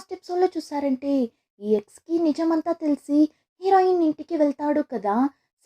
Last ఎపిసోడ్‌లో చూసారంటే ఈ ఎక్స్‌కి నిజమంతా తెలిసి హీరోయిన్ ఇంటికి వెళ్తాడు కదా!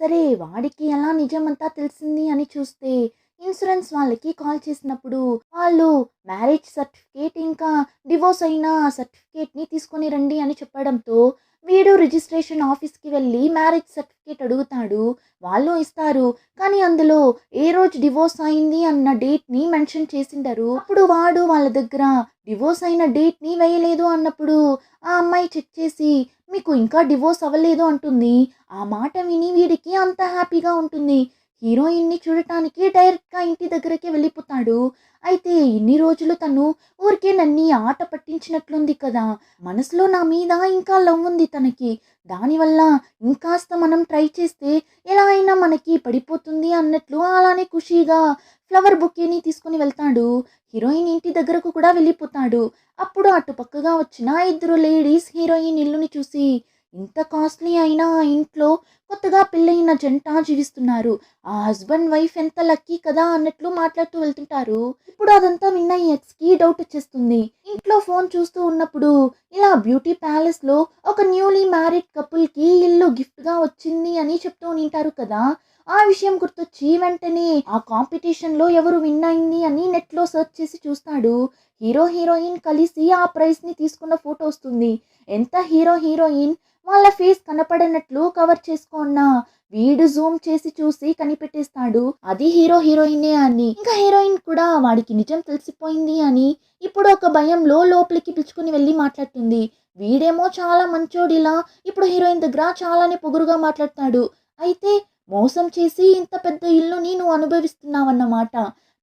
సరే వాడికి ఎలా నిజమంతా తెలిసింది అని చూస్తే ఇన్సూరెన్స్ వాళ్ళకి కాల్ చేసినప్పుడు వాళ్ళు మ్యారేజ్ సర్టిఫికేట్ ఇంకా డివోర్స్ అయిన సర్టిఫికేట్‌ని తీసుకొని రండి అని చెప్పడంతో వీడు రిజిస్ట్రేషన్ ఆఫీస్‌కి వెళ్ళి మ్యారేజ్ సర్టిఫికేట్ అడుగుతాడు. వాళ్ళు ఇస్తారు. కానీ అందులో ఏ రోజు డివోర్స్ అయింది అన్న డేట్‌ని మెన్షన్ చేసుండరు. అప్పుడు వాడు వాళ్ళ దగ్గర డివోర్స్ అయిన డేట్‌ని వేయలేదు అన్నప్పుడు ఆ అమ్మాయి చెక్ చేసి మీకు ఇంకా డివోర్స్ అవ్వలేదు అంటుంది. ఆ మాట విని వీడికి అంత హ్యాపీగా ఉంటుంది. హీరోయిన్‌ని చూడటానికి డైరెక్ట్‌గా ఇంటి దగ్గరకే వెళ్ళిపోతాడు. అయితే ఇన్ని రోజులు తను ఊరికే నన్ని ఆట పట్టించినట్లుంది కదా! మనసులో నా మీద ఇంకా లవ్ ఉంది తనకి. దానివల్ల ఇంకాస్త మనం ట్రై చేస్తే ఎలా అయినా మనకి పడిపోతుంది అన్నట్లు అలానే ఖుషీగా ఫ్లవర్ బొకేని తీసుకొని వెళ్తాడు. హీరోయిన్ ఇంటి దగ్గరకు కూడా వెళ్ళిపోతాడు. అప్పుడు అటు పక్కగా వచ్చిన ఇద్దరు లేడీస్ హీరోయిన్ ఇల్లుని చూసి ఇంత కాస్ట్లీ అయిన ఆ ఇంట్లో కొత్తగా పెళ్ళయిన జంట జీవిస్తున్నారు. ఆ హస్బెండ్ వైఫ్ ఎంత లక్కీ కదా అన్నట్లు మాట్లాడుతూ వెళ్తుంటారు. ఇప్పుడు అదంతా విన్న ఈ ఎక్స్‌కి డౌట్ వచ్చేస్తుంది. ఇంట్లో ఫోన్ చూస్తూ ఉన్నప్పుడు ఇలా బ్యూటీ ప్యాలెస్‌లో ఒక న్యూలీ మ్యారీడ్ కపుల్‌కి ఇల్లు గిఫ్ట్‌గా వచ్చింది అని చెప్తూ ఉంటారు కదా! ఆ విషయం గుర్తొచ్చి వెంటనే ఆ కాంపిటీషన్‌లో ఎవరు విన్ అయింది అని నెట్‌లో సెర్చ్ చేసి చూస్తాడు. హీరో, హీరోయిన్ కలిసి ఆ ప్రైజ్‌ని తీసుకున్న ఫోటో వస్తుంది. ఎంత హీరో, హీరోయిన్ వాళ్ళ ఫేస్ కనపడనట్లు కవర్ చేసుకున్న వీడు జూమ్ చేసి చూసి కనిపెట్టేస్తాడు అది హీరో హీరోయినే అని. ఇంకా హీరోయిన్ కూడా వాడికి నిజం తెలిసిపోయింది అని ఇప్పుడు ఒక భయంలో లోపలికి పిలుచుకుని వెళ్ళి మాట్లాడుతుంది. వీడేమో చాలా మంచోడిలా ఇప్పుడు హీరోయిన్ దగ్గర చాలానే పొగురుగా మాట్లాడతాడు. అయితే మోసం చేసి ఇంత పెద్ద ఇల్లుని నువ్వు అనుభవిస్తున్నావన్నమాట.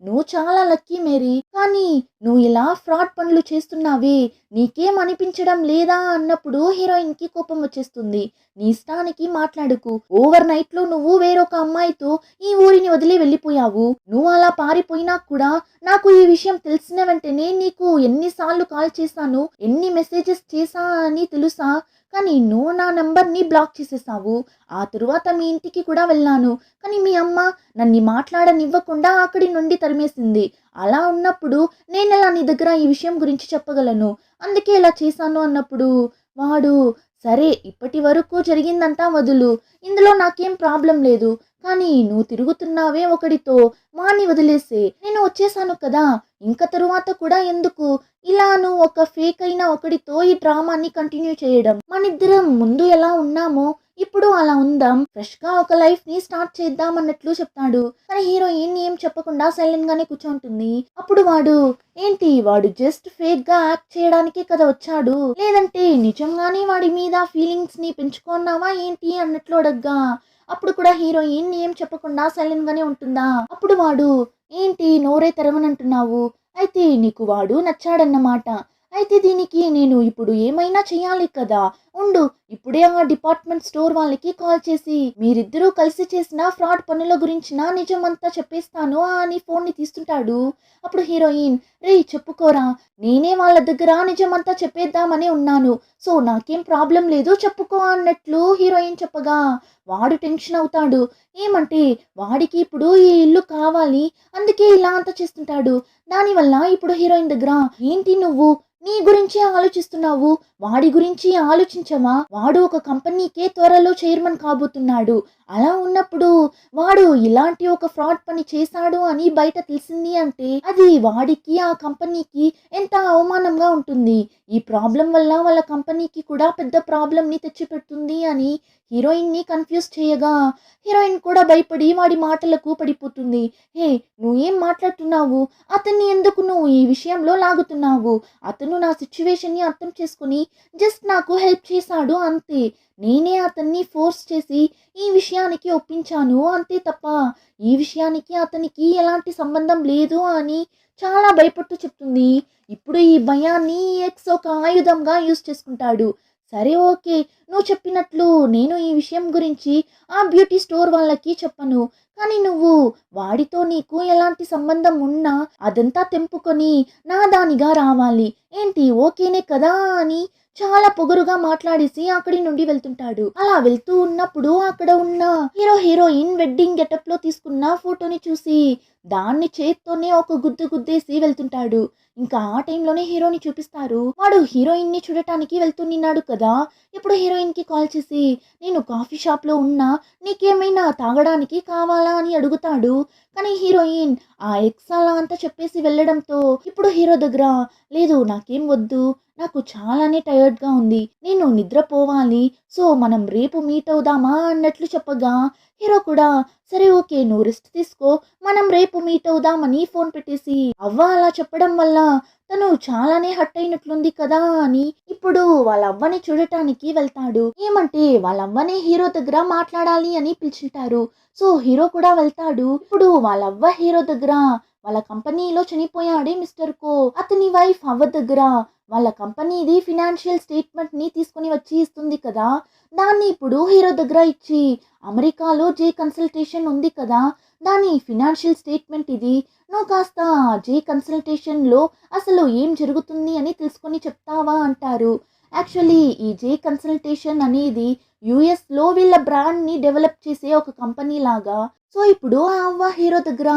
నువ్వు చాలా లక్కీ మేరీ. కానీ నువ్వు ఇలా ఫ్రాడ్ పనులు చేస్తున్నావే నీకేం అనిపించడం లేదా అన్నప్పుడు హీరోయిన్‌కి కోపం వచ్చేస్తుంది. నీ ఇష్టానికి మాట్లాడకు. ఓవర్ నైట్‌లో నువ్వు వేరొక అమ్మాయితో ఈ ఊరిని వదిలి వెళ్ళిపోయావు. నువ్వు అలా పారిపోయినా కూడా నాకు ఈ విషయం తెలిసిన వెంటనే నీకు ఎన్ని సార్లు కాల్ చేశాను, ఎన్ని మెసేజెస్ చేశా అని తెలుసా? కానీ నువ్వు నా నంబర్‌ని బ్లాక్ చేసేసావు. ఆ తరువాత మీ ఇంటికి కూడా వెళ్ళాను. కానీ మీ అమ్మ నన్ను మాట్లాడనివ్వకుండా అక్కడి నుండి తరిమేసింది. అలా ఉన్నప్పుడు నేనెలా నీ దగ్గర ఈ విషయం గురించి చెప్పగలను? అందుకే ఇలా చేశాను అన్నప్పుడు వాడు సరే ఇప్పటి వరకు జరిగిందంతా వదులు. ఇందులో నాకేం ప్రాబ్లం లేదు. కానీ నువ్వు తిరుగుతున్నావే ఒకడితో వాణ్ణి వదిలేసేయ్. నేను వచ్చేసాను కదా! ఇంక తరువాత కూడా ఎందుకు? ఇలా నువ్వు ఒక ఫేక్ అయిన ఒకడితో ఈ డ్రామాని కంటిన్యూ చేయడం. మనిద్దరం ముందు ఎలా ఉన్నామో ఇప్పుడు అలా ఉందాం. ఫ్రెష్‌గా ఒక లైఫ్‌ని స్టార్ట్ చేద్దాం అన్నట్లు చెప్తాడు. కానీ హీరోయిన్ ఏం చెప్పకుండా సైలెంట్ గానే కూర్చుంటుంది. అప్పుడు వాడు ఏంటి వాడు జస్ట్ ఫేక్‌గా యాక్ట్ చేయడానికే కదా వచ్చాడు. లేదంటే నిజంగానే వాడి మీద ఫీలింగ్స్‌ని పెంచుకున్నావా ఏంటి అన్నట్లు అడగ్గా అప్పుడు కూడా హీరోయిన్ ఏం చెప్పకుండా సైలెంట్ గానే ఉంటుందా? అప్పుడు వాడు ఏంటి నోరే తెరవనంటున్నావు? అయితే నీకు వాడు నచ్చాడన్నమాట. అయితే దీనికి నేను ఇప్పుడు ఏమైనా చేయాలి కదా! ఉండు ఇప్పుడే ఆ డిపార్ట్మెంట్ స్టోర్ వాళ్ళకి కాల్ చేసి మీరిద్దరూ కలిసి చేసిన ఫ్రాడ్ పనుల గురించిన నిజమంతా చెప్పేస్తాను అని ఫోన్ని తీస్తుంటాడు. అప్పుడు హీరోయిన్ రేయ్ చెప్పుకోరా నేనే వాళ్ళ దగ్గర నిజమంతా చెప్పేద్దామనే ఉన్నాను. సో నాకేం ప్రాబ్లం లేదు చెప్పుకో అన్నట్లు హీరోయిన్ చెప్పగా వాడు టెన్షన్ అవుతాడు. ఏమంటే వాడికి ఇప్పుడు ఈ ఇల్లు కావాలి. అందుకే ఇలా అంతా చేస్తుంటాడు. దానివల్ల ఇప్పుడు హీరోయిన్ దగ్గర ఏంటి నువ్వు నీ గురించి ఆలోచిస్తున్నావు వాడి గురించి ఆలోచించమా? వాడు ఒక కంపెనీకే త్వరలో చైర్మన్ కాబోతున్నాడు. అలా ఉన్నప్పుడు వాడు ఇలాంటి ఒక ఫ్రాడ్ పని చేశాడు అని బయట తెలిసింది అంటే అది వాడికి ఆ కంపెనీకి ఎంత అవమానంగా ఉంటుంది. ఈ ప్రాబ్లం వల్ల వాళ్ళ కంపెనీకి కూడా పెద్ద ప్రాబ్లంని తెచ్చిపెడుతుంది అని హీరోయిన్ని కన్ఫ్యూజ్ చేయగా హీరోయిన్ కూడా భయపడి వాడి మాటలకు పడిపోతుంది. హే నువ్వేం మాట్లాడుతున్నావు? అతన్ని ఎందుకు నువ్వు ఈ విషయంలో లాగుతున్నావు? అతను నా సిచ్యువేషన్ని అర్థం చేసుకుని జస్ట్ నాకు హెల్ప్ చేశాడు అంతే. నేనే అతన్ని ఫోర్స్ చేసి ఈ విషయానికి ఒప్పించాను అంతే తప్ప ఈ విషయానికి అతనికి ఎలాంటి సంబంధం లేదు అని చాలా భయపడుతూ చెప్తుంది. ఇప్పుడు ఈ భయాన్ని ఎక్స్ ఒక ఆయుధంగా యూజ్ చేసుకుంటాడు. సరే ఓకే నువ్వు చెప్పినట్లు నేను ఈ విషయం గురించి ఆ బ్యూటీ స్టోర్ వాళ్ళకి చెప్పను. కానీ నువ్వు వాడితో నీకు ఎలాంటి సంబంధం ఉన్నా అదంతా తెంపుకొని నా దానిగా రావాలి. ఏంటి ఓకేనే కదా అని చాలా పొగరుగా మాట్లాడేసి అక్కడి నుండి వెళ్తుంటాడు. అలా వెళ్తూ ఉన్నప్పుడు అక్కడ ఉన్న హీరో హీరోయిన్ వెడ్డింగ్ గెటప్ లో తీసుకున్న ఫోటోని చూసి దాన్ని చేత్తోనే ఒక గుద్దు గుద్దేసి వెళ్తుంటాడు. ఇంకా ఆ టైంలోనే హీరోని చూపిస్తారు. వాడు హీరోయిన్ ని చూడటానికి వెళ్తున్నాడు కదా. ఇప్పుడు హీరోయిన్ కి కాల్ చేసి నేను కాఫీ షాప్ లో ఉన్నా, నీకేమైనా తాగడానికి కావాలా అని అడుగుతాడు. కానీ హీరోయిన్ ఆ ఎక్స్ అలా అంతా చెప్పేసి వెళ్ళడంతో ఇప్పుడు హీరో దగ్గర లేదు నాకేం వద్దు, నాకు చాలానే టయర్డ్‌గా ఉంది. నేను నిద్రపోవాలి. సో, మనం రేపు మీట్ అవుదామా అన్నట్లు చెప్పగా, హీరో కూడా సరే ఓకే. నువ్వు రెస్ట్ తీసుకో. మనం రేపు మీట్ అవుదామని ఫోన్ పెట్టేసి, అవ్వ అలా చెప్పడం వల్ల తను చాలానే హర్ట్ అయినట్లుంది కదా అని ఇప్పుడు వాళ్ళ అవ్వని చూడటానికి వెళ్తాడు. ఏమంటే వాళ్ళ అవ్వనే హీరో దగ్గర మాట్లాడాలి అని పిలిచుంటారు. సో, హీరో కూడా వెళ్తాడు. ఇప్పుడు వాళ్ళ అవ్వ హీరో దగ్గర వాళ్ళ కంపెనీలో చనిపోయాడే మిస్టర్ కో, అతని వైఫ్ అవ్వ దగ్గర వాళ్ళ కంపెనీది ఫినాన్షియల్ స్టేట్మెంట్‌ని తీసుకొని వచ్చి ఇస్తుంది కదా. దాన్ని ఇప్పుడు హీరో దగ్గర ఇచ్చి, అమెరికాలో జే కన్సల్టేషన్ ఉంది కదా, దాని ఫినాన్షియల్ స్టేట్మెంట్ ఇది. నువ్వు కాస్త జే కన్సల్టేషన్‌లో అసలు ఏం జరుగుతుంది అని తెలుసుకొని చెప్తావా అంటారు. యాక్చువల్లీ ఈ జే కన్సల్టేషన్ అనేది యూఎస్‌లో వీళ్ళ బ్రాండ్‌ని డెవలప్ చేసే ఒక కంపెనీ లాగా. సో, ఇప్పుడు ఆ అవ్వ హీరో దగ్గర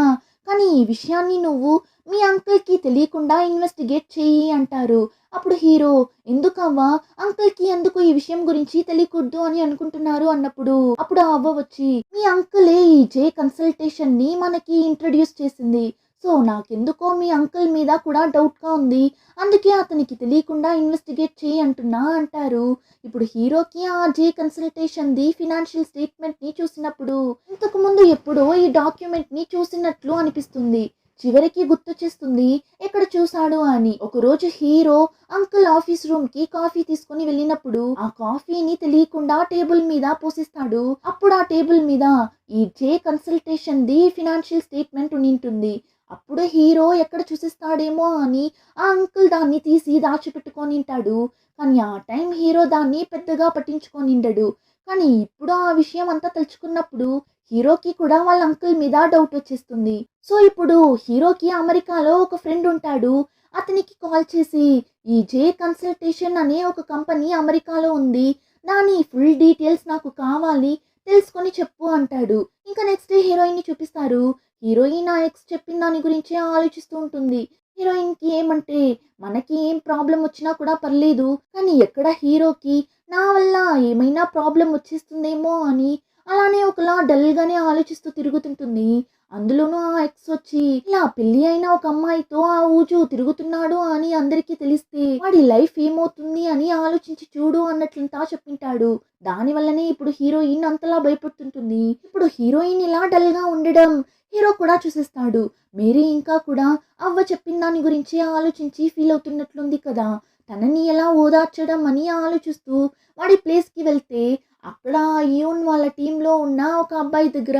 కానీ ఈ విషయాన్ని నువ్వు మీ అంకుల్‌కి తెలియకుండా ఇన్వెస్టిగేట్ చెయ్యి అంటారు. అప్పుడు హీరో ఎందుకవ్వా? అంకుల్‌కి ఎందుకు ఈ విషయం గురించి తెలియకూడదు అని అనుకుంటున్నారు అన్నప్పుడు, అప్పుడు ఆ అవ్వ వచ్చి మీ అంకులే ఈ జే కన్సల్టేషన్‌ని మనకి ఇంట్రడ్యూస్ చేసింది. సో, నాకెందుకో మీ అంకుల్ మీద కూడా డౌట్‌గా ఉంది. అందుకే అతనికి తెలియకుండా ఇన్వెస్టిగేట్ చెయ్యి అంటున్నా అంటారు. ఇప్పుడు హీరోకి ఆ జే కన్సల్టేషన్‌ది ఫినాన్షియల్ స్టేట్మెంట్‌ని చూసినప్పుడు, ఇంతకుముందు ఎప్పుడో ఈ డాక్యుమెంట్‌ని చూసినట్లు అనిపిస్తుంది. చివరికి గుర్తొచ్చేస్తుంది ఎక్కడ చూశాడు అని. ఒకరోజు హీరో అంకుల్ ఆఫీస్ రూమ్‌కి కాఫీ తీసుకొని వెళ్ళినప్పుడు ఆ కాఫీని తెలియకుండా టేబుల్ మీద పోసిస్తాడు. అప్పుడు ఆ టేబుల్ మీద ఈ జే కన్సల్టేషన్‌ది ఫినాన్షియల్ స్టేట్మెంట్ ఉండింటుంది. అప్పుడు హీరో ఎక్కడ చూసిస్తాడేమో అని ఆ అంకుల్ దాన్ని తీసి దాచిపెట్టుకొనింటాడు. కానీ ఆ టైం హీరో దాన్ని పెద్దగా పట్టించుకొనిండడు. కానీ ఇప్పుడు ఆ విషయం అంతా తలుచుకున్నప్పుడు హీరోకి కూడా వాళ్ళ అంకుల్ మీద డౌట్ వచ్చేస్తుంది. సో, ఇప్పుడు హీరోకి అమెరికాలో ఒక ఫ్రెండ్ ఉంటాడు. అతనికి కాల్ చేసి ఈ జే కన్సల్టేషన్ అనే ఒక కంపెనీ అమెరికాలో ఉంది. దాని ఫుల్ డీటెయిల్స్ నాకు కావాలి. తెలుసుకొని చెప్పు అంటాడు. ఇంకా నెక్స్ట్ డే హీరోయిన్‌ని చూపిస్తారు. హీరోయిన్ ఆ ఎక్స్ చెప్పిన దాని గురించే ఆలోచిస్తూ ఉంటుంది. హీరోయిన్‌కి ఏమంటే మనకి ఏం ప్రాబ్లమ్ వచ్చినా కూడా పర్లేదు. కానీ ఎక్కడ హీరోకి నా వల్ల ఏమైనా ప్రాబ్లమ్ వచ్చేస్తుందేమో అని అలానే ఒకలా డల్‌గానే ఆలోచిస్తూ తిరుగుతుంటుంది. అందులోనూ ఆ ఎక్స్ వచ్చి ఇలా పెళ్లి అయిన ఒక అమ్మాయితో ఆ ఊజు తిరుగుతున్నాడు అని అందరికీ తెలిస్తే వాడి లైఫ్ ఏమవుతుంది అని ఆలోచించి చూడు అన్నట్లంతా చెప్పింటాడు. దానివల్లనే ఇప్పుడు హీరోయిన్ అంతలా భయపడుతుంటుంది. ఇప్పుడు హీరోయిన్ ఇలా డల్‌గా ఉండడం హీరో కూడా చూసేస్తాడు. మేరీ ఇంకా కూడా అవ్వ చెప్పిన దాని గురించి ఆలోచించి ఫీల్ అవుతున్నట్లుంది కదా. తనని ఎలా ఓదార్చడం అని ఆలోచిస్తూ వాడి ప్లేస్‌కి వెళ్తే అక్కడ ఇయోన్ వాళ్ళ టీంలో ఉన్న ఒక అబ్బాయి దగ్గర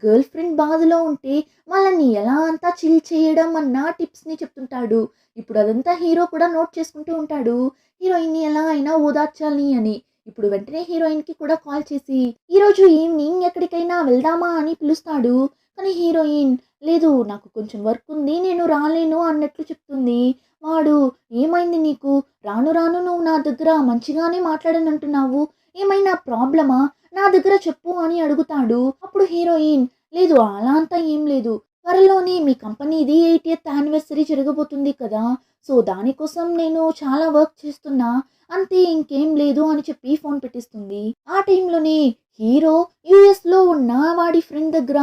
గర్ల్ ఫ్రెండ్ బాధలో ఉంటే వాళ్ళని ఎలా అంతా చిల్ చేయడం అన్న టిప్స్ని చెప్తుంటాడు. ఇప్పుడు అదంతా హీరో కూడా నోట్ చేసుకుంటూ ఉంటాడు. హీరోయిన్ని ఎలా అయినా ఓదార్చాలి అని. ఇప్పుడు వెంటనే హీరోయిన్కి కూడా కాల్ చేసి ఈరోజు ఈవినింగ్ ఎక్కడికైనా వెళ్దామా అని పిలుస్తాడు. కానీ హీరోయిన్ లేదు నాకు కొంచెం వర్క్ ఉంది నేను రాలేను అన్నట్లు చెప్తుంది. వాడు ఏమైంది నీకు? రాను రాను నువ్వు నా దగ్గర మంచిగానే మాట్లాడనంటున్నావు. ఏమైనా ప్రాబ్లమా? నా దగ్గర చెప్పు అని అడుగుతాడు. అప్పుడు హీరోయిన్ లేదు అలా అంతా ఏం లేదు. త్వరలోనే మీ కంపెనీది 80th యానివర్సరీ జరగబోతుంది కదా. సో, దానికోసం నేను చాలా వర్క్ చేస్తున్నా. అంతే ఇంకేం లేదు అని చెప్పి ఫోన్ పెట్టేస్తుంది. ఆ టైంలోనే హీరో యూఎస్‌లో ఉన్న వాడి ఫ్రెండ్ దగ్గర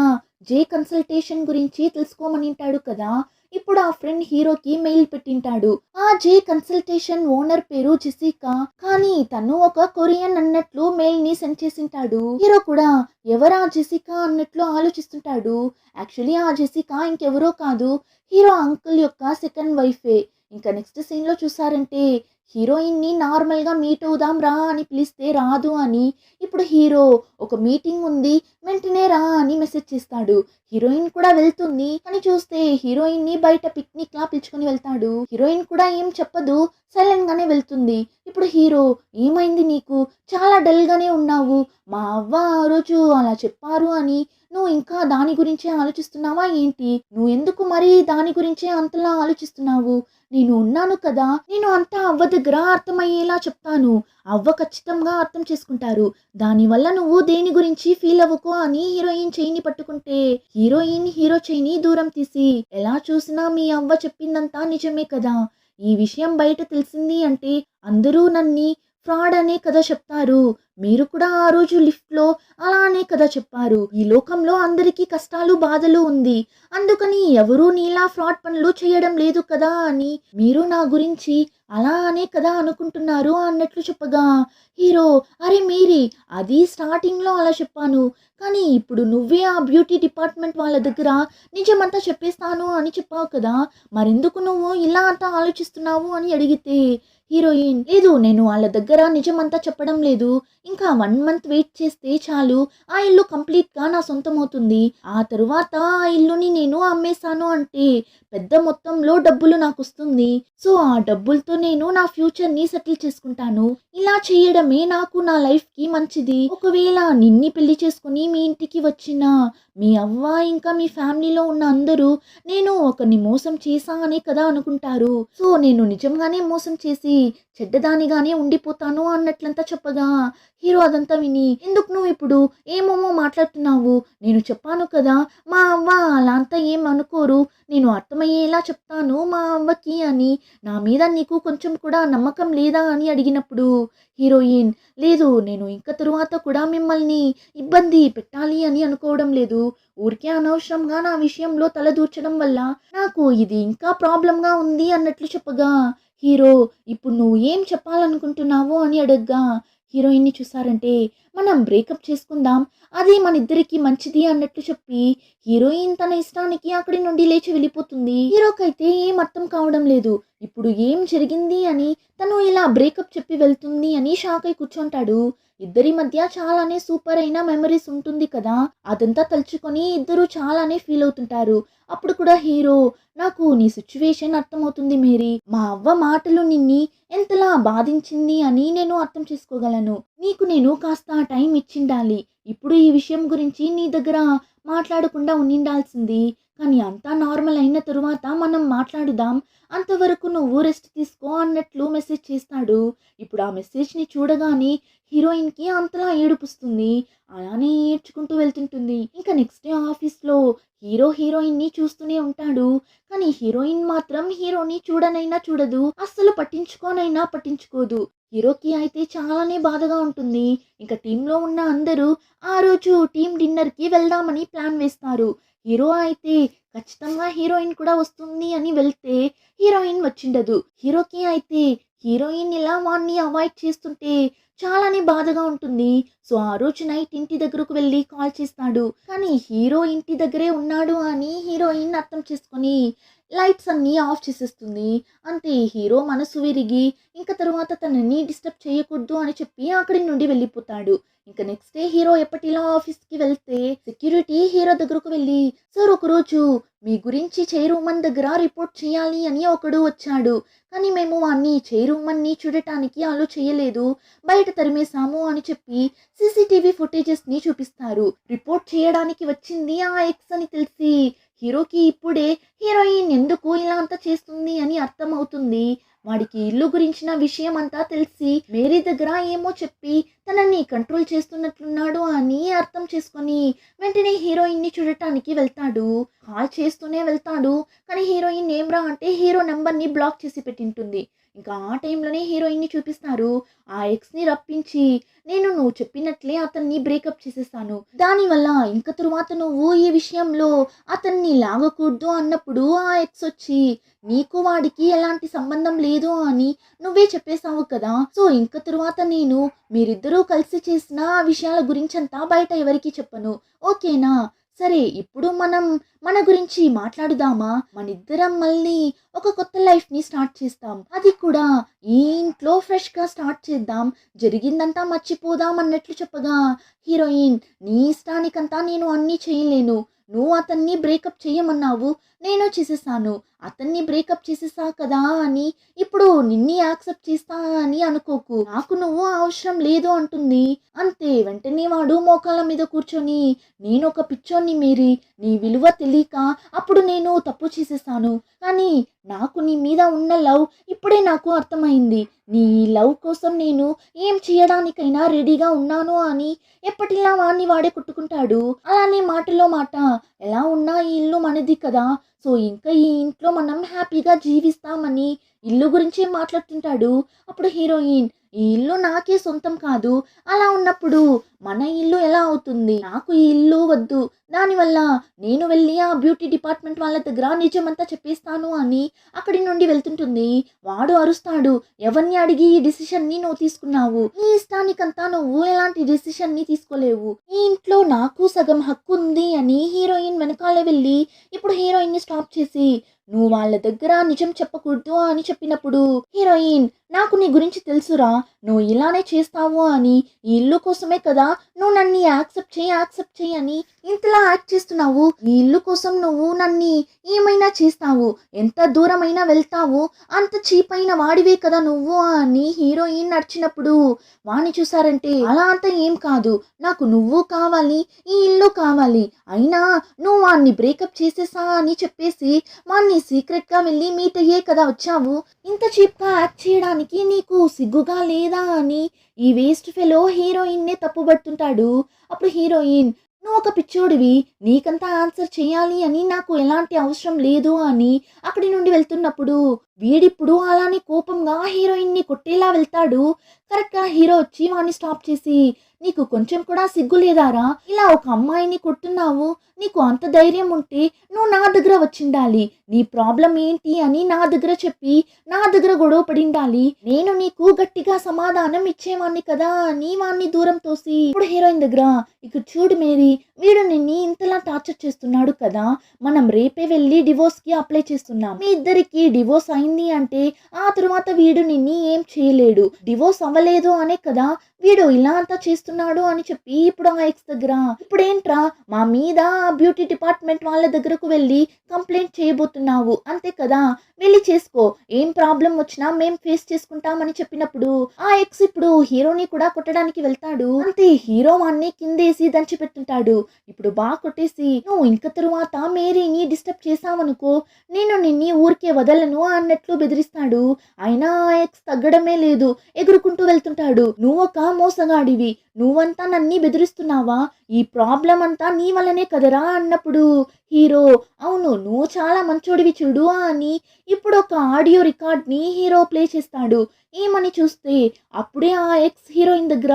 జే కన్సల్టేషన్ గురించి తెలుసుకోమనింటాడు కదా. ఇప్పుడు ఆ ఫ్రెండ్ హీరోకి మెయిల్ పెట్టింటాడు. ఆ జే కన్సల్టేషన్ ఓనర్ పేరు జెసికా. కానీ తను ఒక కొరియన్ అన్నట్లు మెయిల్ ని సెండ్ చేసింటాడు. హీరో కూడా ఎవరా జెసికా అన్నట్లు ఆలోచిస్తుంటాడు. యాక్చువల్లీ ఆ జెసికా ఇంకెవరో కాదు హీరో అంకుల్ యొక్క సెకండ్ వైఫే. ఇంకా నెక్స్ట్ సీన్ లో చూసారంటే హీరోయిన్ ని నార్మల్ గా మీట్ అవుదాం రా అని పిలిస్తే రాదు అని ఇప్పుడు హీరో ఒక మీటింగ్ ఉంది వెంటనే రా అని మెసేజ్ చేస్తాడు. హీరోయిన్ కూడా వెళ్తుంది. కానీ చూస్తే హీరోయిన్ ని బయట పిక్నిక్ లా పిలుచుకొని వెళ్తాడు. హీరోయిన్ కూడా ఏం చెప్పదు. సైలెంట్ గానే వెళ్తుంది. ఇప్పుడు హీరో, ఏమైంది నీకు? చాలా డల్‌గానే ఉన్నావు. మా అవ్వ ఆ రోజు అలా చెప్పారు అని నువ్వు ఇంకా దాని గురించే ఆలోచిస్తున్నావా ఏంటి? నువ్వెందుకు మరీ దాని గురించే అంతలా ఆలోచిస్తున్నావు? నేను ఉన్నాను కదా! నేను అంతా అవ్వ దగ్గర అర్థమయ్యేలా చెప్తాను. అవ్వ ఖచ్చితంగా అర్థం చేసుకుంటారు. దానివల్ల నువ్వు దేని గురించి ఫీల్ అవ్వకు అని హీరోయిన్ చెయ్యిని పట్టుకుంటే, హీరోయిన్ హీరో చెయ్యిని దూరం తీసి, ఎలా చూసినా మీ అవ్వ చెప్పిందంతా నిజమే కదా! ఈ విషయం బయట తెలిసింది అంటే అందరూ నన్ని ఫ్రాడ్ అనే కదా చెప్తారు. మీరు కూడా ఆ రోజు లిఫ్ట్‌లో అలానే కదా చెప్పారు. ఈ లోకంలో అందరికీ కష్టాలు, బాధలు ఉంది. అందుకని ఎవరూ నీలా ఫ్రాడ్ పనులు చేయడం లేదు కదా అని మీరు నా గురించి అలా అనే కదా అనుకుంటున్నారు అన్నట్లు చెప్పగా, హీరో, అరే మేరీ, అది స్టార్టింగ్‌లో అలా చెప్పాను. కానీ ఇప్పుడు నువ్వే ఆ బ్యూటీ డిపార్ట్‌మెంట్ వాళ్ళ దగ్గర నిజమంతా చెప్పేస్తాను అని చెప్పావు కదా! మరెందుకు నువ్వు ఇలా అంతా ఆలోచిస్తున్నావు అని అడిగితే, హీరోయిన్, లేదు, నేను వాళ్ళ దగ్గర నిజమంతా చెప్పడం లేదు. ఇంకా 1 మంత్ వెయిట్ చేస్తే చాలు. ఆ ఇల్లు కంప్లీట్‌గా నా సొంతమవుతుంది. ఆ తరువాత ఆ ఇల్లుని నేను అమ్మేశాను అంటే పెద్ద మొత్తంలో డబ్బులు నాకొస్తుంది. సో, ఆ డబ్బులతో నేను నా ఫ్యూచర్‌ని సెటిల్ చేసుకుంటాను. ఇలా చేయడమే నాకు నా లైఫ్‌కి మంచిది. ఒకవేళ నిన్ని పెళ్లి చేసుకొని మీ ఇంటికి వచ్చిన మీ అవ్వ ఇంకా మీ ఫ్యామిలీలో ఉన్న అందరూ నేను ఒకరిని మోసం చేశా అనే కదా అనుకుంటారు. సో, నేను నిజంగానే మోసం చేసి చెడ్డదానిగానే ఉండిపోతాను అన్నట్లంతా చెప్పగా, హీరో అదంతా విని, ఎందుకు నువ్వు ఇప్పుడు ఏమేమో మాట్లాడుతున్నావు? నేను చెప్పాను కదా! మా అవ్వ అలా అంతా ఏం అనుకోరు. నేను అర్థమయ్యేలా చెప్తాను మా అవ్వకి అని. నా మీద నీకు కొంచెం కూడా నమ్మకం లేదా అని అడిగినప్పుడు, హీరోయిన్, లేదు, నేను ఇంక తరువాత కూడా మిమ్మల్ని ఇబ్బంది పెట్టాలి అని అనుకోవడం లేదు. ఊరికే అనవసరంగా నా విషయంలో తలదూర్చడం వల్ల నాకు ఇది ఇంకా ప్రాబ్లమ్‌గా ఉంది అన్నట్లు చెప్పగా, హీరో, ఇప్పుడు నువ్వు ఏం చెప్పాలనుకుంటున్నావు అని అడగ్గా, హీరోయిన్‌ని చూసారంటే, మనం బ్రేకప్ చేసుకుందాం. అదే మనిద్దరికీ మంచిది అన్నట్లు చెప్పి, హీరోయిన్ తన ఇష్టానికి అక్కడి నుండి లేచి వెళ్ళిపోతుంది. హీరోకైతే ఏం అర్థం కావడం లేదు. ఇప్పుడు ఏం జరిగింది అని, తను ఇలా బ్రేకప్ చెప్పి వెళ్తుంది అని షాక్ అయి కూర్చుంటాడు. ఇద్దరి మధ్య చాలానే సూపర్ అయిన మెమరీస్ ఉంటుంది కదా! అదంతా తలుచుకొని ఇద్దరు చాలానే ఫీల్ అవుతుంటారు. అప్పుడు కూడా హీరో, నాకు నీ సిట్యుయేషన్ అర్థమవుతుంది మేరీ. మా అవ్వ మాటలు నిన్ని ఎంతలా బాధించింది అని నేను అర్థం చేసుకోగలను. నీకు నేను కాస్త టైం ఇచ్చిండాలి. ఇప్పుడు ఈ విషయం గురించి నీ దగ్గర మాట్లాడకుండా ఉండిండాల్సింది. కానీ అంతా నార్మల్ అయిన తరువాత మనం మాట్లాడుదాం. అంతవరకు నువ్వు రెస్ట్ తీసుకో అన్నట్లు మెసేజ్ చేస్తాడు. ఇప్పుడు ఆ మెసేజ్‌ని చూడగానే హీరోయిన్‌కి అంతలా ఏడుపొస్తుంది. అలానే ఏడ్చుకుంటూ వెళ్తుంటుంది. ఇంకా నెక్స్ట్ డే ఆఫీస్‌లో హీరో హీరోయిన్‌ని చూస్తూనే ఉంటాడు. కానీ హీరోయిన్ మాత్రం హీరోని చూడనైనా చూడదు. అస్సలు పట్టించుకోనైనా పట్టించుకోదు. హీరోకి అయితే చాలానే బాధగా ఉంటుంది. ఇంకా టీమ్‌లో ఉన్న అందరూ ఆ రోజు టీమ్ డిన్నర్‌కి వెళ్దామని ప్లాన్ వేస్తారు. హీరో అయితే ఖచ్చితంగా హీరోయిన్ కూడా వస్తుంది అని వెళ్తే హీరోయిన్ వచ్చిండదు. హీరోకి అయితే హీరోయిన్ ఇలా వాడిని అవాయిడ్ చేస్తుంటే చాలానే బాధగా ఉంటుంది. సో, ఆ రోజు నైట్ ఇంటి దగ్గరకు వెళ్ళి కాల్ చేస్తాడు. కానీ హీరో ఇంటి దగ్గరే ఉన్నాడు అని హీరోయిన్ అర్థం చేసుకొని లైట్స్ అన్నీ ఆఫ్ చేసేస్తుంది. అంతే, హీరో మనసు విరిగి ఇంక తరువాత తనని డిస్టర్బ్ చేయకూడదు అని చెప్పి అక్కడి నుండి వెళ్ళిపోతాడు. ఇంక నెక్స్ట్ డే హీరో ఎప్పటిలా ఆఫీస్‌కి వెళ్తే సెక్యూరిటీ హీరో దగ్గరకు వెళ్ళి, సార్, ఒకరోజు మీ గురించి చైర్మన్ దగ్గర రిపోర్ట్ చేయాలి అని ఒకడు వచ్చాడు. కానీ మేము వాడిని చైర్మన్‌ని చూడటానికి అలో చేయలేదు. బయట తరిమేశాము అని చెప్పి సీసీటీవీ ఫుటేజెస్‌ని చూపిస్తారు. రిపోర్ట్ చేయడానికి వచ్చింది ఆ ఎక్స్ అని తెలిసి హీరోకి ఇప్పుడే హీరోయిన్ ఎందుకు ఇలా అంతా చేస్తుంది అని అర్థమవుతుంది. వాడికి ఇల్లు గురించిన విషయం అంతా తెలిసి మేరీ దగ్గర ఏమో చెప్పి తనని కంట్రోల్ చేస్తున్నట్లున్నాడు అని అర్థం చేసుకొని వెంటనే హీరోయిన్ని చూడటానికి వెళ్తాడు. కాల్ చేస్తూనే వెళ్తాడు. కానీ హీరోయిన్ ఏమ్రా అంటే హీరో నెంబర్ని బ్లాక్ చేసి పెట్టింటుంది. ఇంకా ఆ టైంలోనే హీరోయిన్ని చూపిస్తారు. ఆ ఎక్స్ని రప్పించి, నేను నువ్వు చెప్పినట్లే అతన్ని బ్రేకప్ చేసేసాను. దానివల్ల ఇంక తరువాత నువ్వు ఈ విషయంలో అతన్ని లాగకూడదు అన్నప్పుడు ఆ ఎక్స్ వచ్చి, నీకు వాడికి ఎలాంటి సంబంధం లేదు అని నువ్వే చెప్పేశావు కదా! సో, ఇంక తరువాత నేను మీరిద్దరూ కలిసి చేసిన ఆ విషయాల గురించంతా బయట ఎవరికీ చెప్పను. ఓకేనా? సరే, ఇప్పుడు మనం మన గురించి మాట్లాడుదామా? మనిద్దరం మళ్ళీ ఒక కొత్త లైఫ్‌ని స్టార్ట్ చేస్తాం. అది కూడా ఈ ఇంట్లో ఫ్రెష్‌గా స్టార్ట్ చేద్దాం. జరిగిందంతా మర్చిపోదాం అన్నట్లు చెప్పగా, హీరోయిన్, నీ ఇష్టానికంతా నేను అన్నీ చేయలేను. నువ్వు అతన్ని బ్రేకప్ చేయమన్నావు. నేను చేసేసాను. అతన్ని బ్రేకప్ చేసేసా కదా అని ఇప్పుడు నిన్ని యాక్సెప్ట్ చేస్తా అని అనుకోకు. నాకు నువ్వు అవసరం లేదు అంటుంది. అంతే వెంటనే వాడు మోకాళ్ళ మీద కూర్చొని నేనొక పిచ్చోన్ని మేరీ, నీ విలువ తెలియక అప్పుడు నేను తప్పు చేసేసాను. కానీ నాకు నీ మీద ఉన్న లవ్ ఇప్పుడే నాకు అర్థమైంది. నీ ఈ లవ్ కోసం నేను ఏం చేయడానికైనా రెడీగా ఉన్నాను అని ఎప్పటిలా వాడిని వాడే కొట్టుకుంటాడు. అలానే మాటలో మాట ఎలా ఉన్నా ఈ ఇల్లు మనది కదా, సో ఇంకా ఈ ఇంట్లో మనం హ్యాపీగా జీవిస్తామని ఇల్లు గురించే మాట్లాడుతుంటాడు. అప్పుడు హీరోయిన్ ఈ ఇల్లు నాకే సొంతం కాదు, అలా ఉన్నప్పుడు మన ఇల్లు ఎలా అవుతుంది, నాకు ఈ ఇల్లు వద్దు, దానివల్ల నేను వెళ్ళి ఆ బ్యూటీ డిపార్ట్మెంట్ వాళ్ళ దగ్గర నిజమంతా చెప్పేస్తాను అని అక్కడి నుండి వెళ్తుంటుంది. వాడు అరుస్తాడు, ఎవరిని అడిగి ఈ డిసిషన్ని నువ్వు తీసుకున్నావు, నీ ఇష్టానికంతా నువ్వు ఎలాంటి డిసిషన్ని తీసుకోలేవు, ఈ ఇంట్లో నాకు సగం హక్కు ఉంది అని హీరోయిన్ వెనకాలే వెళ్ళి ఇప్పుడు హీరోయిన్ని స్టాప్ చేసి నువ్వు వాళ్ళ దగ్గర నిజం చెప్పకూడదు అని చెప్పినప్పుడు హీరోయిన్ నాకు నీ గురించి తెలుసురా, నువ్వు ఇలానే చేస్తావు అని, ఈ ఇల్లు కోసమే కదా నువ్వు నన్ను యాక్సెప్ట్ చేయి అని ఇంతలా యాక్ట్ చేస్తున్నావు, ఈ ఇల్లు కోసం నువ్వు నన్ను ఏమైనా చేస్తావు, ఎంత దూరమైనా వెళ్తావు, అంత చీప్ అయిన వాడివే కదా నువ్వు అని హీరోయిన్ నడిచినప్పుడు వాణ్ణి చూసారంటే అలా అంత ఏం కాదు, నాకు నువ్వు కావాలి, ఈ ఇల్లు కావాలి, అయినా నువ్వు వాణ్ణి బ్రేకప్ చేసేసా అని చెప్పేసి వాణ్ణి సీక్రెట్గా వెళ్ళి మీట్ అయ్యే కదా వచ్చావు, ఇంత చీప్గా యాక్ట్ చేయడానికి నీకు సిగ్గుగా లేదా అని ఈ వేస్ట్ ఫెలో హీరోయిన్నే తప్పుపడుతుంటాడు. అప్పుడు హీరోయిన్ నువ్వు ఒక పిచ్చోడివి, నీకంతా ఆన్సర్ చేయాలి అని నాకు ఎలాంటి అవసరం లేదు అని అక్కడి నుండి వెళ్తున్నప్పుడు వీడిప్పుడు అలానే కోపంగా హీరోయిన్ని కొట్టేలా వెళ్తాడు. కరెక్ట్గా హీరో వచ్చి వాడిని స్టాప్ చేసి నీకు కొంచెం కూడా సిగ్గు లేదారా, ఇలా ఒక అమ్మాయిని కొడుతున్నావు, నీకు అంత ధైర్యం ఉంటే నువ్వు నా దగ్గర వచ్చిండాలి, నీ ప్రాబ్లం ఏంటి అని నా దగ్గర చెప్పి నా దగ్గర గొడవ పడిండాలి, నేను నీకు గట్టిగా సమాధానం ఇచ్చేవాణ్ణి కదా అని వాణ్ణి దూరం తోసి ఇప్పుడు హీరోయిన్ దగ్గర ఇక చూడు మేరీ, వీడు నిన్ను ఇంతలా టార్చర్ చేస్తున్నాడు కదా, మనం రేపే వెళ్ళి డివోర్స్కి అప్లై చేస్తున్నాం, మీ ఇద్దరికి డివోర్స్ అయింది అంటే ఆ తర్వాత వీడు నిన్ను ఏం చేయలేడు, డివోర్స్ అవ్వలేదు అనే కదా వీడు ఇలా అంతా చేస్తున్నాడు అని చెప్పి ఇప్పుడు ఆ ఎక్స్ దగ్గర ఇప్పుడేంట్రా మా మీద బ్యూటీ డిపార్ట్మెంట్ వాళ్ళ దగ్గరకు వెళ్ళి కంప్లైంట్ చేయబోతున్నావు అంతే కదా, వెళ్ళి చేసుకో, ఏం ప్రాబ్లం వచ్చినా మేం ఫేస్ చేసుకుంటామని చెప్పినప్పుడు ఆ ఎక్స్ ఇప్పుడు హీరోని కూడా కొట్టడానికి వెళ్తాడు. అంతే హీరో వాణ్ణి కిందేసి దంచి పెట్టుంటాడు. ఇప్పుడు బాగా కొట్టేసి నువ్వు ఇంక తరువాత మేరీని డిస్టర్బ్ చేసావనుకో నేను నిన్ని ఊరికే వదలను అన్నట్లు బెదిరిస్తాడు. అయినా ఆ ఎక్స్ తగ్గడమే లేదు, ఎగురుకుంటూ వెళ్తుంటాడు. నువ్వు ఒక మోసగాడివి, నువ్వంతా నన్ని బెదిరిస్తున్నావా, ఈ ప్రాబ్లం అంతా నీ వల్లనే కదరా అన్నప్పుడు హీరో అవును నువ్వు చాలా మంచోడివి చూడు అని ఇప్పుడు ఒక ఆడియో రికార్డ్ని హీరో ప్లే చేస్తాడు. ఏమని చూస్తే అప్పుడే ఆ ఎక్స్ హీరోయిన్ దగ్గర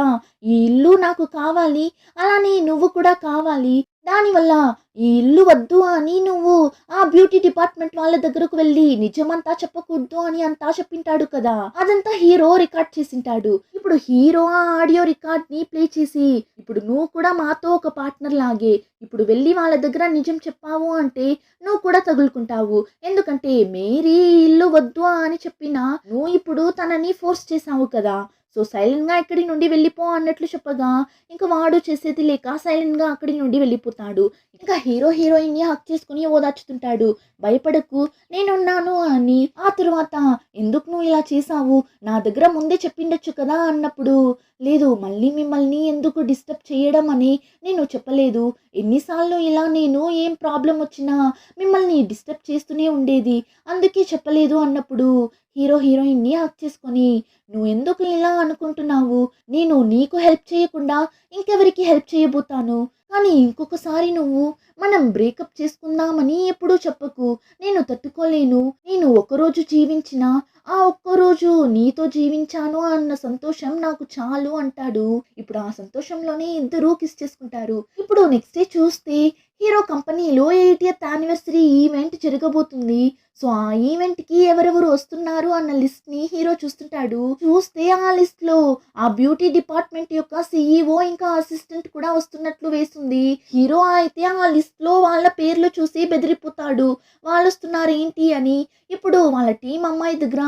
ఈ ఇల్లు నాకు కావాలి, అలానే నువ్వు కూడా కావాలి, దానివల్ల ఈ ఇల్లు వద్దు అని నువ్వు ఆ బ్యూటీ డిపార్ట్మెంట్ వాళ్ళ దగ్గరకు వెళ్ళి నిజమంతా చెప్పకూడదు అని అంతా చెప్పింటాడు కదా, అదంతా హీరో రికార్డ్ చేసింటాడు. ఇప్పుడు హీరో ఆ ఆడియో రికార్డ్ ని ప్లే చేసి ఇప్పుడు నువ్వు కూడా మాతో ఒక పార్ట్నర్ లాగే, ఇప్పుడు వెళ్ళి వాళ్ళ దగ్గర నిజం చెప్పావు అంటే నువ్వు కూడా తగులుకుంటావు, ఎందుకంటే మేరీ ఇల్లు వద్దు అని చెప్పినా నువ్వు ఇప్పుడు తనని ఫోర్స్ చేసావు కదా, సో సైలెంట్గా ఇక్కడి నుండి వెళ్ళిపో అన్నట్లు చెప్పగా ఇంకా వాడు చేసేది లేక సైలెంట్గా అక్కడి నుండి వెళ్ళిపోతాడు. ఇంకా హీరో హీరోయిన్ని హక్ చేసుకుని ఓదార్చుతుంటాడు, భయపడకు నేనున్నాను అని. ఆ తరువాత ఎందుకు నువ్వు ఇలా చేసావు, నా దగ్గర ముందే చెప్పిండొచ్చు కదా అన్నప్పుడు లేదు మళ్ళీ మిమ్మల్ని ఎందుకు డిస్టర్బ్ చేయడం అని నేను చెప్పలేదు, ఎన్నిసార్లు ఇలా నేను ఏం ప్రాబ్లం వచ్చినా మిమ్మల్ని డిస్టర్బ్ చేస్తూనే ఉండేది, అందుకే చెప్పలేదు అన్నప్పుడు హీరో హీరోయిన్ని హక్ చేసుకొని నువ్వు ఎందుకు ఇలా అనుకుంటున్నావు, నేను నీకు హెల్ప్ చేయకుండా ఇంకెవరికి హెల్ప్ చేయబోతాను, కానీ ఇంకొకసారి నువ్వు మనం బ్రేకప్ చేసుకుందామని ఎప్పుడూ చెప్పకు, నేను తట్టుకోలేను, నేను ఒకరోజు జీవించినా ఆ ఒక్కరోజు నీతో జీవించాను అన్న సంతోషం నాకు చాలు అంటాడు. ఇప్పుడు ఆ సంతోషంలోనే ఇద్దరూ కిస్ చేసుకుంటారు. ఇప్పుడు నెక్స్ట్ డే చూస్తే హీరో కంపెనీలో 80th యానివర్సరీ ఈవెంట్ జరగబోతుంది. సో ఆ ఈవెంట్ కి ఎవరెవరు వస్తున్నారు అన్న లిస్ట్ ని హీరో చూస్తుంటాడు. చూస్తే ఆ లిస్ట్ లో ఆ బ్యూటీ డిపార్ట్మెంట్ యొక్క CEO ఇంకా అసిస్టెంట్ కూడా వస్తున్నట్లు వేస్తుంది. హీరో అయితే ఆ లిస్ట్ లో వాళ్ళ పేర్లు చూసి బెదిరిపోతాడు, వాళ్ళు వస్తున్నారు ఏంటి అని. ఇప్పుడు వాళ్ళ టీం అమ్మాయి దగ్గర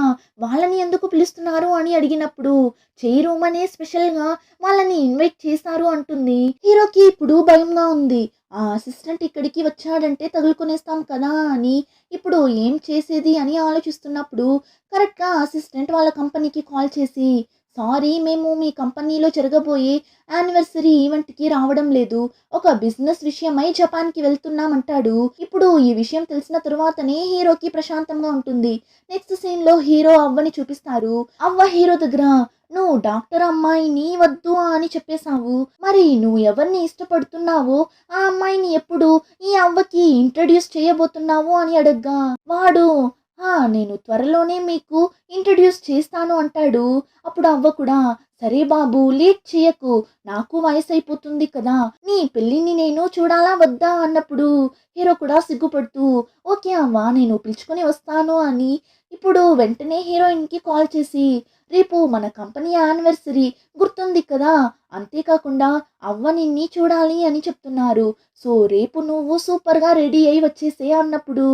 వాళ్ళని ఎందుకు పిలుస్తున్నారు అని అడిగినప్పుడు చేయి రూమ్ అనే స్పెషల్ గా వాళ్ళని ఇన్వైట్ చేశారు అంటుంది. హీరోకి ఇప్పుడు భయంగా ఉంది, ఆ అసిస్టెంట్ ఇక్కడికి వచ్చాడంటే తగులుకునేస్తాం కదా అని ఇప్పుడు ఏం చేసేది అని ఆలోచిస్తున్నప్పుడు కరెక్ట్‌గా అసిస్టెంట్ వాళ్ళ కంపెనీకి కాల్ చేసి, "సారీ మేము మీ కంపెనీలో జరగబోయే యానివర్సరీ ఈవెంట్‌కి రావడం లేదు. ఒక బిజినెస్ విషయమై జపాన్‌కి వెళ్తున్నాం" అంటాడు. ఇప్పుడు ఈ విషయం తెలిసిన తరువాతనే హీరోకి ప్రశాంతంగా ఉంటుంది. నెక్స్ట్ సీన్‌లో హీరో అవ్వని చూపిస్తారు. అవ్వ హీరో దగ్గర "నువ్వు డాక్టర్ అమ్మాయిని వద్దు అని చెప్పేశావు. మరి నువ్వు ఎవరిని ఇష్టపడుతున్నావో ఆ అమ్మాయిని ఎప్పుడు ఈ అవ్వకి ఇంట్రడ్యూస్ చేయబోతున్నావు" అని అడగ్గా వాడు నేను త్వరలోనే మీకు ఇంట్రడ్యూస్ చేస్తాను" అంటాడు. అప్పుడు అవ్వ కూడా "సరే బాబు లేట్ చేయకు. నాకు వయసైపోతుంది కదా! నీ పెళ్ళిని నేను చూడాలా వద్దా" అన్నప్పుడు హీరో కూడా సిగ్గుపడుతూ "ఓకే అవ్వ నేను పిలుచుకొని వస్తాను" అని ఇప్పుడు వెంటనే హీరోయిన్‌కి కాల్ చేసి "రేపు మన కంపెనీ యానివర్సరీ గుర్తుంది కదా! అంతేకాకుండా అవ్వ నిన్ని చూడాలి" అని చెప్తున్నారు. సో రేపు నువ్వు సూపర్‌గా రెడీ అయ్యి వచ్చేసేయ్ అన్నప్పుడు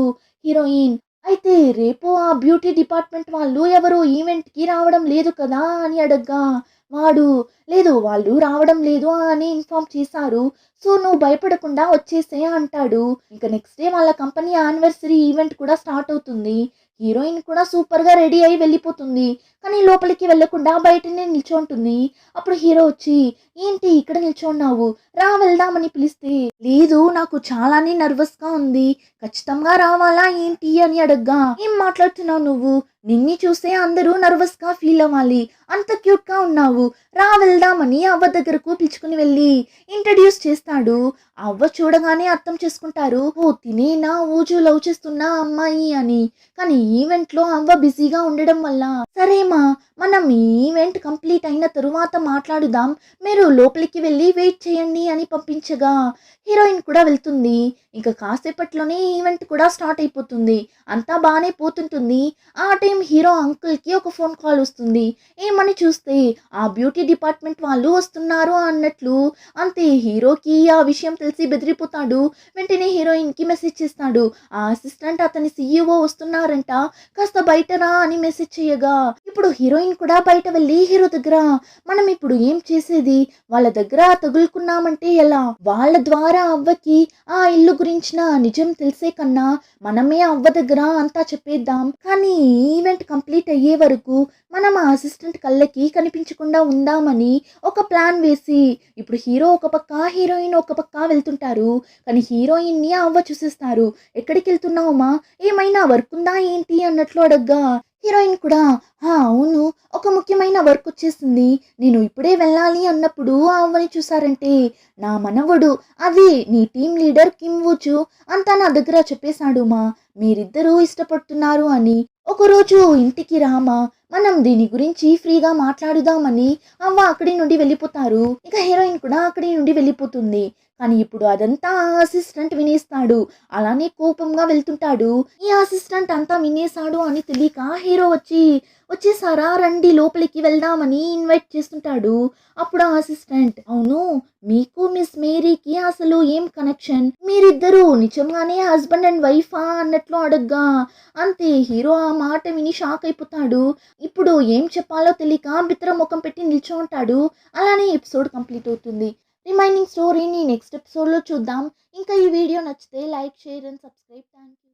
హీరోయిన్ అయితే రేపు ఆ బ్యూటీ డిపార్ట్మెంట్ వాళ్ళు ఎవరు ఈవెంట్‌కి రావడం లేదు కదా అని అడగ్గా వాడు లేదు వాళ్ళు రావడం లేదు అని ఇన్ఫార్మ్ చేశారు. సో నువ్వు భయపడకుండా వచ్చేసేయ్ అంటాడు. ఇంక నెక్స్ట్ డే వాళ్ళ కంపెనీ యానివర్సరీ ఈవెంట్ కూడా స్టార్ట్ అవుతుంది. హీరోయిన్ కూడా సూపర్‌గా రెడీ అయ్యి వెళ్ళిపోతుంది. కానీ లోపలికి వెళ్ళకుండా బయటనే నిల్చుంటుంది. అప్పుడు హీరో వచ్చి "ఏంటి ఇక్కడ నిల్చున్నావు? రా వెళ్దామని" పిలిస్తే "లేదు నాకు చాలానే నర్వస్‌గా ఉంది. ఖచ్చితంగా రావాలా ఏంటి" అని అడగ్గా "ఏం మాట్లాడుతున్నావు నువ్వు? నిన్ని చూస్తే అందరూ నర్వస్‌గా ఫీల్ అవ్వాలి. అంత క్యూట్‌గా ఉన్నావు. రా వెళ్దామని" అవ్వ దగ్గరకు పిలుచుకుని వెళ్ళి ఇంట్రడ్యూస్ చేస్తాడు. అవ్వ చూడగానే అర్థం చేసుకుంటారు. ఓ తినేనా ఊజు లవ్ చేస్తున్న అమ్మాయి అని. కానీ ఈవెంట్‌లో అవ్వ బిజీగా ఉండడం వల్ల సరేమా మనం ఈ ఈవెంట్ కంప్లీట్ అయిన తరువాత మాట్లాడుదాం. మీరు లోపలికి వెళ్ళి వెయిట్ చేయండి అని పంపించగా హీరోయిన్ కూడా వెళ్తుంది. ఇక కాసేపట్లోనే ఈవెంట్ కూడా స్టార్ట్ అయిపోతుంది. అంతా బానే పోతుంటుంది. ఆ టైం హీరో అంకుల్‌కి ఒక ఫోన్ కాల్ వస్తుంది. ఏమని చూస్తే ఆ బ్యూటీ డిపార్ట్మెంట్ వాళ్ళు వస్తున్నారు అన్నట్లు. అంతే హీరోకి ఆ విషయం తెలిసి బెదిరిపోతాడు. వెంటనే హీరోయిన్‌కి మెసేజ్ చేస్తాడు. ఆ అసిస్టెంట్ అతని సీఈఓ వస్తున్నారంట. కాస్త బయట రా అని మెసేజ్ చేయగా ఇప్పుడు హీరోయిన్ కూడా బయట వెళ్ళి హీరో దగ్గర మనం ఇప్పుడు ఏం చేసేది? వాళ్ళ దగ్గర తగులుకున్నామంటే ఎలా? వాళ్ళ ద్వారా అవ్వకి ఆ ఇల్లు గురించిన నిజం తెలిసే కన్నా మనమే అవ్వ దగ్గర అంతా చెప్పేద్దాం. కానీ ఈ ఈవెంట్ కంప్లీట్ అయ్యే వరకు మనం ఆ అసిస్టెంట్ కళ్ళకి కనిపించకుండా ఉందామని ఒక ప్లాన్ వేసి ఇప్పుడు హీరో ఒక పక్క హీరోయిన్ ఒక పక్క వెళ్తుంటారు. కానీ హీరోయిన్ని అవ్వ చూసేస్తారు. "ఎక్కడికి వెళ్తున్నావమ్మా? ఏమైనా వర్క్ ఉందా ఏంటి?" అన్నట్లు అడగ్గా హీరోయిన్ కూడా అవును ఒక ముఖ్యమైన వర్క్ వచ్చేసింది. నేను ఇప్పుడే వెళ్ళాలి" అన్నప్పుడు ఆ అవ్వని చూసారంటే "నా మనవడు అది నీ టీమ్ లీడర్ కిమ్ వూచు అంతా నా దగ్గర చెప్పేశాడు మా. మీరిద్దరూ ఇష్టపడుతున్నారు అని. ఒకరోజు ఇంటికి రామా మనం దీని గురించి ఫ్రీగా మాట్లాడుదామని" అవ్వ అక్కడి నుండి వెళ్ళిపోతారు. ఇక హీరోయిన్ కూడా అక్కడి నుండి వెళ్ళిపోతుంది. కానీ ఇప్పుడు అదంతా ఆ అసిస్టెంట్ వినేస్తాడు. అలానే కోపంగా వెళ్తుంటాడు. ఈ అసిస్టెంట్ అంతా వినేశాడు అని తెలియక హీరో వచ్చేసారా రండి లోపలికి వెళ్దామని ఇన్వైట్ చేస్తుంటాడు. అప్పుడు ఆ అసిస్టెంట్ అవును మీకు మిస్ మేరీకి అసలు ఏం కనెక్షన్? మీరిద్దరూ నిజంగానే హస్బెండ్ అండ్ వైఫా అన్నట్లు అడగ్గా అంతే హీరో ఆ మాట విని షాక్ అయిపోతాడు. ఇప్పుడు ఏం చెప్పాలో తెలియక బిత్తర ముఖం పెట్టి నిల్చోంటాడు. అలానే ఎపిసోడ్ కంప్లీట్ అవుతుంది. రిమైనింగ్ స్టోరీని నెక్స్ట్ ఎపిసోడ్లో చూద్దాం. ఇంకా ఈ వీడియో నచ్చితే like share and subscribe. Thank you.